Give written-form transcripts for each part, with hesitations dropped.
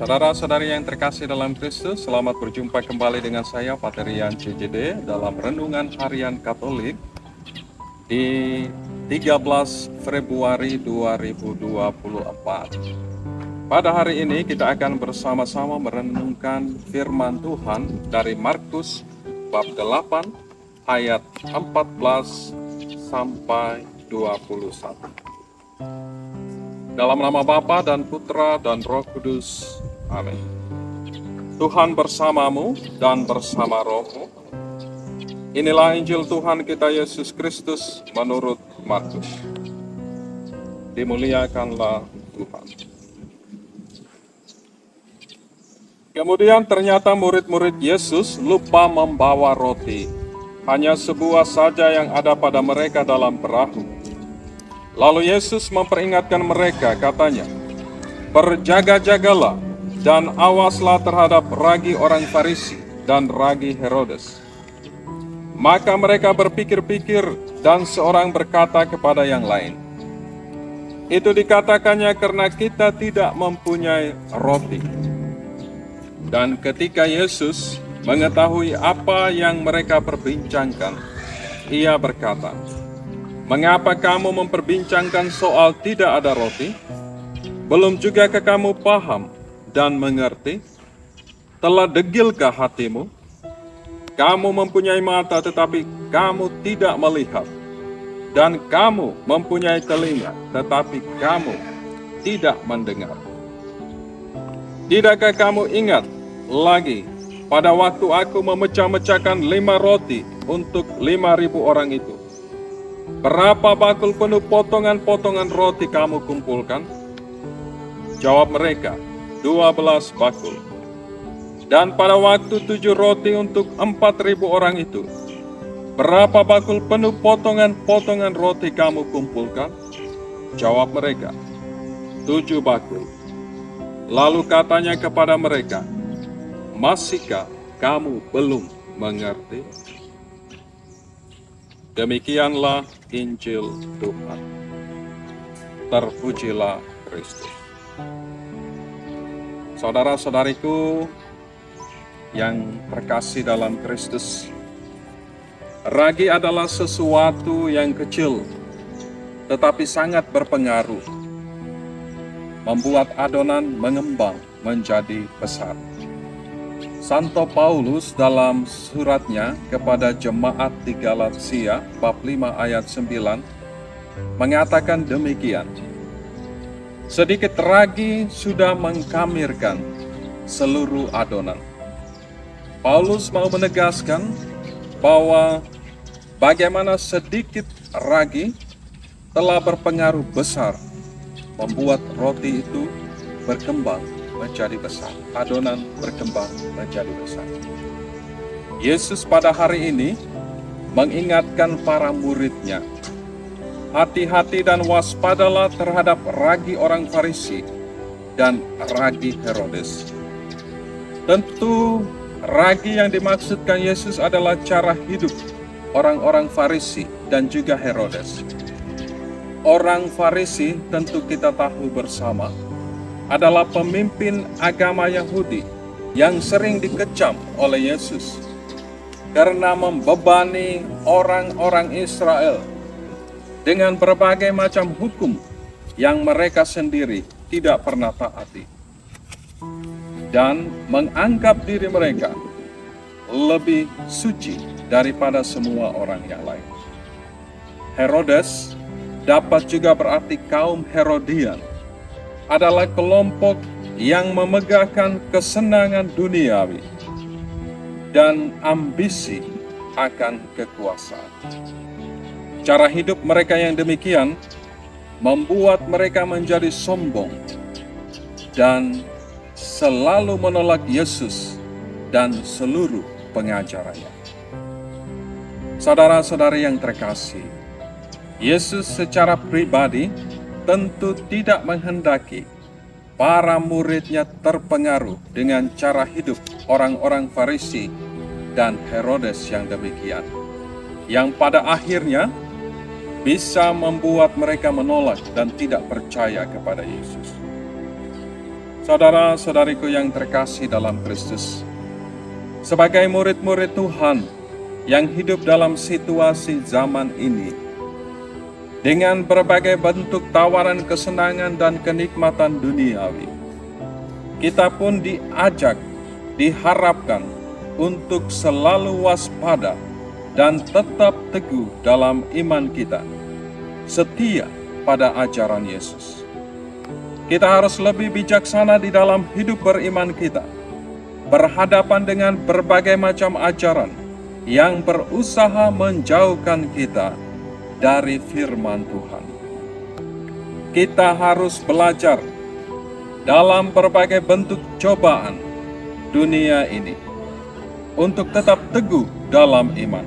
Saudara-saudari yang terkasih dalam Kristus, selamat berjumpa kembali dengan saya, Pater Rian CJD, dalam Renungan Harian Katolik di 13 Februari 2024. Pada hari ini kita akan bersama-sama merenungkan firman Tuhan dari Markus bab 8 ayat 14 sampai 21. Dalam nama Bapa dan Putra dan Roh Kudus. Amin. Tuhan bersamamu dan bersama rohmu. Inilah Injil Tuhan kita Yesus Kristus menurut Markus. Dimuliakanlah Tuhan. Kemudian ternyata murid-murid Yesus lupa membawa roti. Hanya sebuah saja yang ada pada mereka dalam perahu. Lalu Yesus memperingatkan mereka, katanya, "Berjaga-jagalah dan awaslah terhadap ragi orang Farisi dan ragi Herodes." Maka mereka berpikir-pikir dan seorang berkata kepada yang lain, "Itu dikatakannya karena kita tidak mempunyai roti." Dan ketika Yesus mengetahui apa yang mereka perbincangkan, ia berkata, "Mengapa kamu memperbincangkan soal tidak ada roti? Belum juga ke kamu paham dan mengerti? Telah degilkah hatimu? Kamu mempunyai mata tetapi kamu tidak melihat, dan kamu mempunyai telinga tetapi kamu tidak mendengar. Tidakkah kamu ingat lagi pada waktu aku memecah-mecahkan 5 roti untuk 5.000 orang itu? Berapa bakul penuh potongan-potongan roti kamu kumpulkan?" Jawab mereka, 12 bakul. "Dan pada waktu 7 roti untuk 4.000 orang itu, berapa bakul penuh potongan-potongan roti kamu kumpulkan?" Jawab mereka, 7 bakul. Lalu katanya kepada mereka, "Masihkah kamu belum mengerti?" Demikianlah Injil Tuhan. Terpujilah Kristus. Saudara-saudariku yang terkasih dalam Kristus, ragi adalah sesuatu yang kecil, tetapi sangat berpengaruh, membuat adonan mengembang menjadi besar. Santo Paulus dalam suratnya kepada jemaat di Galatia bab 5 ayat 9 mengatakan demikian, "Sedikit ragi sudah mengkamirkan seluruh adonan." Paulus mau menegaskan bahwa bagaimana sedikit ragi telah berpengaruh besar membuat roti itu berkembang menjadi besar, adonan berkembang menjadi besar. Yesus pada hari ini mengingatkan para muridnya, hati-hati dan waspadalah terhadap ragi orang Farisi dan ragi Herodes. Tentu ragi yang dimaksudkan Yesus adalah cara hidup orang-orang Farisi dan juga Herodes. Orang Farisi tentu kita tahu bersama adalah pemimpin agama Yahudi yang sering dikecam oleh Yesus karena membebani orang-orang Israel dengan berbagai macam hukum yang mereka sendiri tidak pernah taati, dan menganggap diri mereka lebih suci daripada semua orang yang lain. Herodes dapat juga berarti kaum Herodian, adalah kelompok yang memegahkan kesenangan duniawi dan ambisi akan kekuasaan. Cara hidup mereka yang demikian membuat mereka menjadi sombong dan selalu menolak Yesus dan seluruh pengajarannya. Saudara-saudari yang terkasih, Yesus secara pribadi tentu tidak menghendaki para muridnya terpengaruh dengan cara hidup orang-orang Farisi dan Herodes yang demikian, yang pada akhirnya bisa membuat mereka menolak dan tidak percaya kepada Yesus. Saudara-saudariku yang terkasih dalam Kristus, sebagai murid-murid Tuhan yang hidup dalam situasi zaman ini, dengan berbagai bentuk tawaran kesenangan dan kenikmatan duniawi, kita pun diajak, diharapkan untuk selalu waspada dan tetap teguh dalam iman kita, setia pada ajaran Yesus. Kita harus lebih bijaksana di dalam hidup beriman kita, berhadapan dengan berbagai macam ajaran yang berusaha menjauhkan kita dari firman Tuhan. Kita harus belajar dalam berbagai bentuk cobaan dunia ini untuk tetap teguh dalam iman.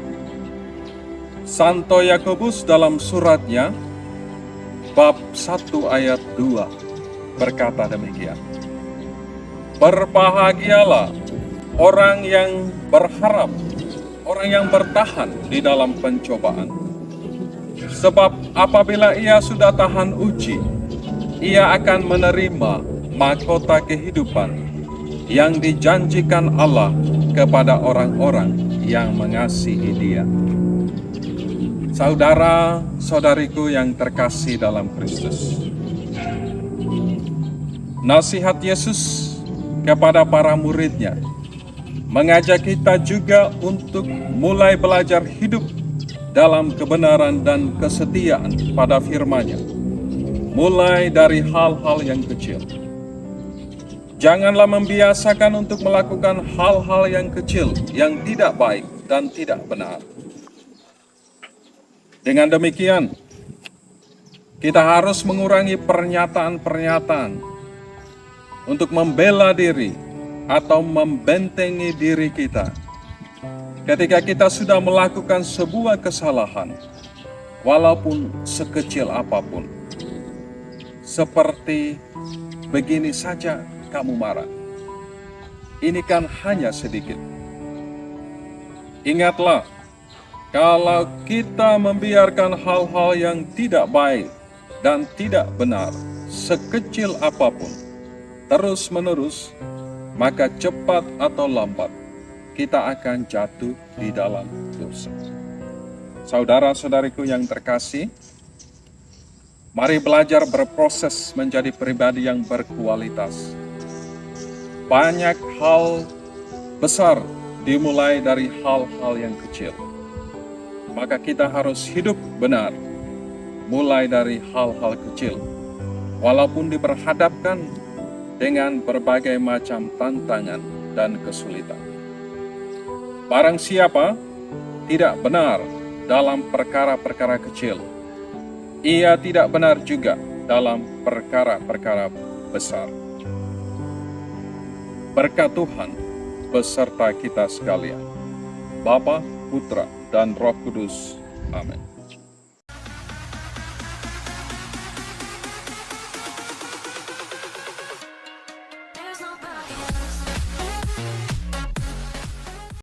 Santo Yakobus dalam suratnya bab 1 ayat 2 berkata demikian, "Berbahagialah orang yang berharap, orang yang bertahan di dalam pencobaan. Sebab apabila ia sudah tahan uji, ia akan menerima mahkota kehidupan yang dijanjikan Allah kepada orang-orang yang mengasihi Dia." Saudara-saudariku yang terkasih dalam Kristus, nasihat Yesus kepada para muridnya mengajak kita juga untuk mulai belajar hidup dalam kebenaran dan kesetiaan pada firman-Nya, mulai dari hal-hal yang kecil. Janganlah membiasakan untuk melakukan hal-hal yang kecil yang tidak baik dan tidak benar. Dengan demikian, kita harus mengurangi pernyataan-pernyataan untuk membela diri atau membentengi diri kita ketika kita sudah melakukan sebuah kesalahan, walaupun sekecil apapun. Seperti begini saja kamu marah, ini kan hanya sedikit. Ingatlah, kalau kita membiarkan hal-hal yang tidak baik dan tidak benar, sekecil apapun, terus-menerus, maka cepat atau lambat kita akan jatuh di dalam dosa. Saudara-saudariku yang terkasih, mari belajar berproses menjadi pribadi yang berkualitas. Banyak hal besar dimulai dari hal-hal yang kecil. Maka kita harus hidup benar, mulai dari hal-hal kecil, walaupun diperhadapkan dengan berbagai macam tantangan dan kesulitan. Barang siapa tidak benar dalam perkara-perkara kecil, ia tidak benar juga dalam perkara-perkara besar. Berkat Tuhan beserta kita sekalian, Bapa, Putra, dan Roh Kudus. Amin.